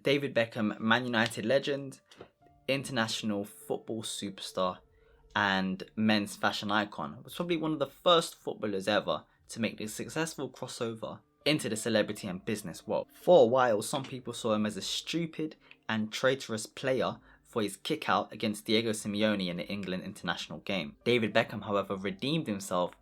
David Beckham, Man United legend, international football superstar, and men's fashion icon, was probably one of the first footballers ever to make the successful crossover into the celebrity and business world. For a while, some people saw him as a stupid and traitorous player for his kick out against Diego Simeone in the England international game. David Beckham, however, redeemed himself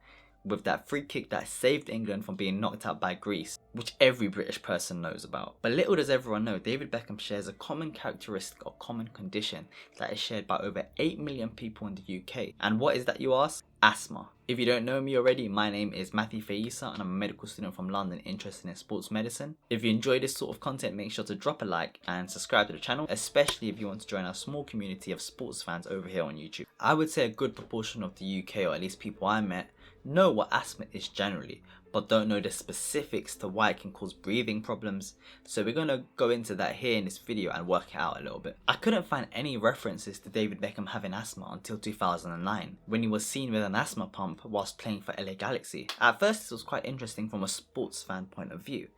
with that free kick that saved England from being knocked out by Greece, which every British person knows about. But little does everyone know, David Beckham shares a common characteristic or common condition that is shared by over 8 million people in the UK. And what is that, you ask? Asthma. If you don't know me already, my name is Matthew Faisa and I'm a medical student from London interested in sports medicine. If you enjoy this sort of content, make sure to drop a like and subscribe to the channel, especially if you want to join our small community of sports fans over here on YouTube. I would say a good proportion of the UK, or at least people I met, know what asthma is generally, but don't know the specifics to why it can cause breathing problems. So we're going to go into that here in this video and work it out a little bit. I couldn't find any references to David Beckham having asthma until 2009, when he was seen with an asthma pump whilst playing for LA Galaxy. At first this was quite interesting from a sports fan point of view,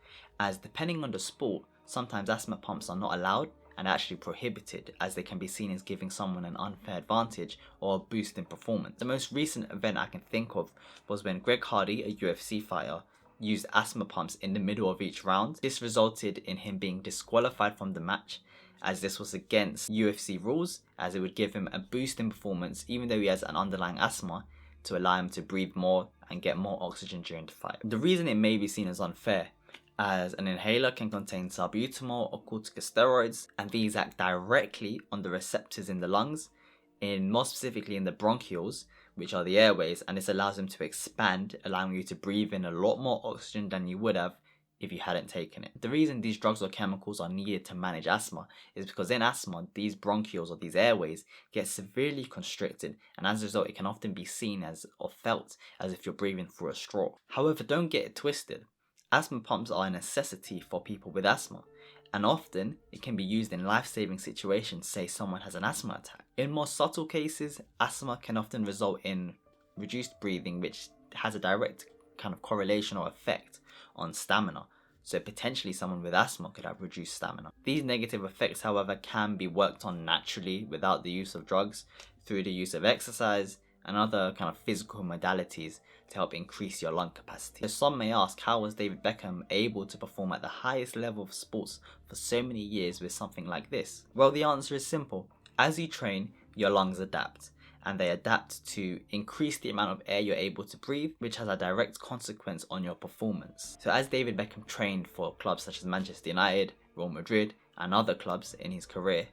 as depending on the sport, sometimes asthma pumps are not allowed and actually prohibited, as they can be seen as giving someone an unfair advantage or a boost in performance. The most recent event I can think of was when Greg Hardy, a UFC fighter, used asthma pumps in the middle of each round. This resulted in him being disqualified from the match, as this was against UFC rules, as it would give him a boost in performance even though he has an underlying asthma, to allow him to breathe more and get more oxygen during the fight. The reason it may be seen as unfair, as an inhaler can contain salbutamol or corticosteroids, and these act directly on the receptors in the lungs, more specifically in the bronchioles, which are the airways, and this allows them to expand, allowing you to breathe in a lot more oxygen than you would have if you hadn't taken it. The reason these drugs or chemicals are needed to manage asthma is because in asthma, these bronchioles or these airways get severely constricted, and as a result it can often be seen as, or felt as, if you're breathing through a straw. However, don't get it twisted. Asthma pumps are a necessity for people with asthma, and often it can be used in life-saving situations, say someone has an asthma attack. In more subtle cases, asthma can often result in reduced breathing, which has a direct kind of correlation or effect on stamina. So potentially someone with asthma could have reduced stamina. These negative effects, however, can be worked on naturally without the use of drugs, through the use of exercise and other kind of physical modalities to help increase your lung capacity. So some may ask, how was David Beckham able to perform at the highest level of sports for so many years with something like this? Well, the answer is simple. As you train, your lungs adapt, and they adapt to increase the amount of air you're able to breathe, which has a direct consequence on your performance. So as David Beckham trained for clubs such as Manchester United, Real Madrid, and other clubs in his career,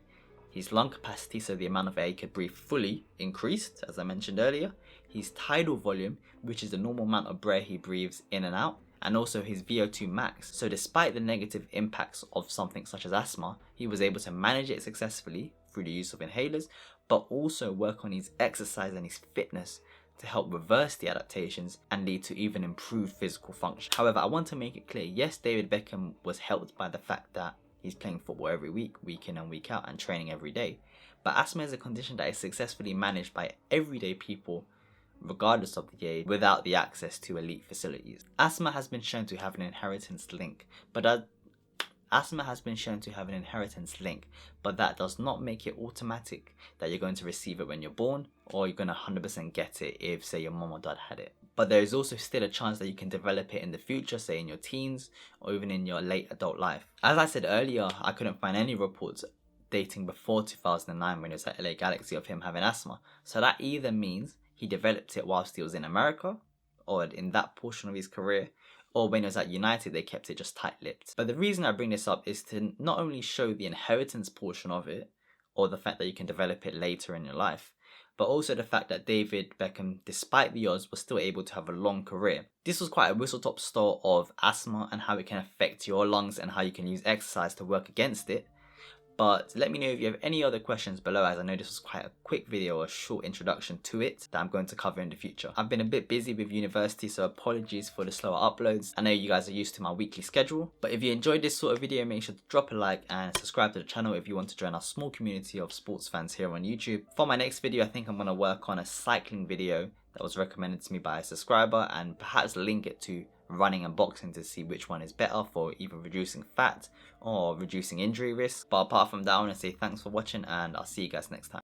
his lung capacity, so the amount of air he could breathe fully, increased, as I mentioned earlier. His tidal volume, which is the normal amount of air he breathes in and out, and also his VO2 max. So despite the negative impacts of something such as asthma, he was able to manage it successfully through the use of inhalers, but also work on his exercise and his fitness to help reverse the adaptations and lead to even improved physical function. However, I want to make it clear, yes, David Beckham was helped by the fact that he's playing football every week, week in and week out, and training every day. But asthma is a condition that is successfully managed by everyday people, regardless of the age, without the access to elite facilities. Asthma has been shown to have an inheritance link, but that does not make it automatic that you're going to receive it when you're born, or you're going to 100% get it if, say, your mom or dad had it. But there is also still a chance that you can develop it in the future, say in your teens or even in your late adult life. As I said earlier, I couldn't find any reports dating before 2009 when he was at LA Galaxy of him having asthma. So that either means he developed it whilst he was in America, or in that portion of his career, or when he was at United they kept it just tight-lipped. But the reason I bring this up is to not only show the inheritance portion of it, or the fact that you can develop it later in your life, but also the fact that David Beckham, despite the odds, was still able to have a long career. This was quite a whistle-top tour of asthma and how it can affect your lungs and how you can use exercise to work against it. But let me know if you have any other questions below, as I know this was quite a quick video, a short introduction to it that I'm going to cover in the future. I've been a bit busy with university, so apologies for the slower uploads. I know you guys are used to my weekly schedule, but if you enjoyed this sort of video, make sure to drop a like and subscribe to the channel if you want to join our small community of sports fans here on YouTube. For my next video, I think I'm going to work on a cycling video that was recommended to me by a subscriber and perhaps link it to running and boxing to see which one is better for either reducing fat or reducing injury risk. But apart from that, I want to say thanks for watching, and I'll see you guys next time.